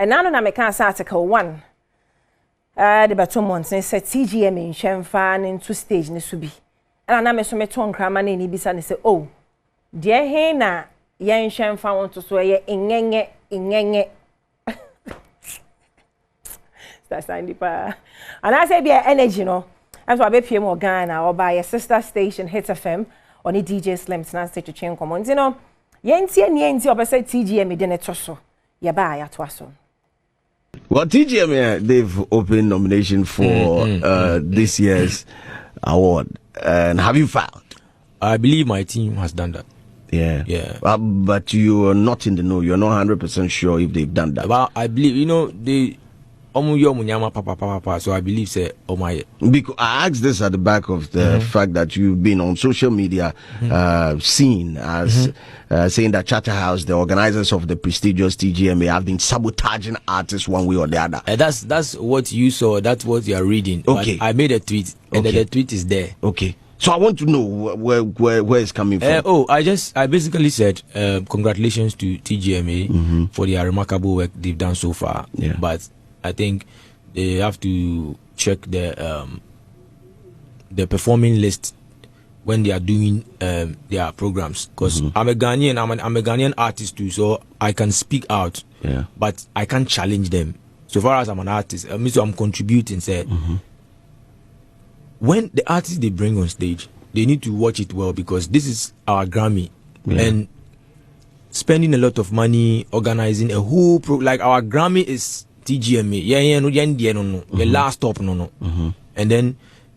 And now na make article 1. The Badwam Ahosepe said TGMA nhwemfa into stage ne so bi. And na me so me ton krama na ni bisa ne say oh. Dear he na yen nhwemfa won to so ye enyenye. That's Sandipa. And I say be energy no. That's why I be PM Ghana or by a sister station Hit FM on the DJ Slim to stage to change commons. You know, yenti obese TGMA de neto so. Ya ba ya to so. Well, TGMA they've opened nomination for this year's award. And have you filed? I believe my team has done that. Yeah. But you are not in the know. You're not 100% sure if they've done that. Well, I believe, you know, they so I believe say because I asked this at the back of the fact that you've been on social media seen as saying that Charterhouse, the organizers of the prestigious TGMA, have been sabotaging artists one way or the other. That's what you saw, that's what you are reading. Okay. But I made a tweet and the tweet is there. Okay. So I want to know where it's coming from. I basically said congratulations to TGMA for their remarkable work they've done so far. Yeah. But I think they have to check the performing list when they are doing their programs. Because I'm a Ghanaian artist too, so I can speak out. Yeah. But I can't challenge them. So far as I'm an artist, so I'm contributing. When the artists they bring on stage, they need to watch it well because this is our Grammy. Yeah. And spending a lot of money organizing a whole like our Grammy is TGMA, the last stop, and then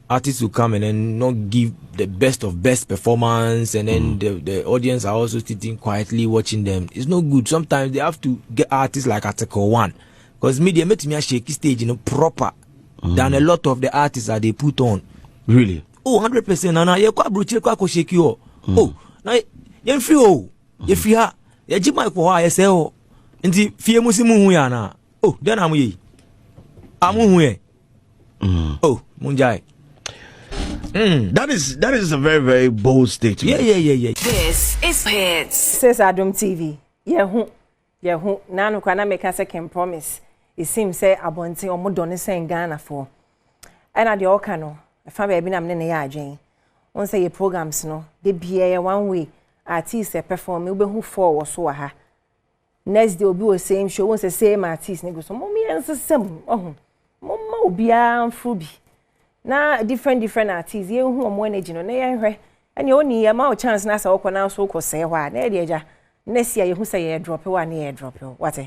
artists will come and then not give the best of best performance, and then the audience are also sitting quietly watching them. It's not good. Sometimes they have to get artists like Article 1, because media make me a shaky stage, proper than a lot of the artists that they put on. Really? Oh, 100%. Nana, you quite brutal, quite shaky. Oh, now you free. You free her. You jim my kwa I say oh, and the fear musimu yana. Oh, then I'm here. Oh, Munjai. That is a very, very bold statement. Yeah. This is Hits. Says Adom TV. Yeah, Nanu kana make a second promise. It seems say abonti or modone say in Ghana for. And at the Okano, a family been am nene ya Jane. Once say your programs no, they be one way artists perform, ube who for was so ha. Next day will be the same show. Once the same artist, nego so mommy answer some. Mama obiya frubi. Na different artists. Ye who am energy no. Na ye and you only amount chance na sa okwa na so ko say wa. Na ye deja. Next year you who say ye drop one, ye drop what?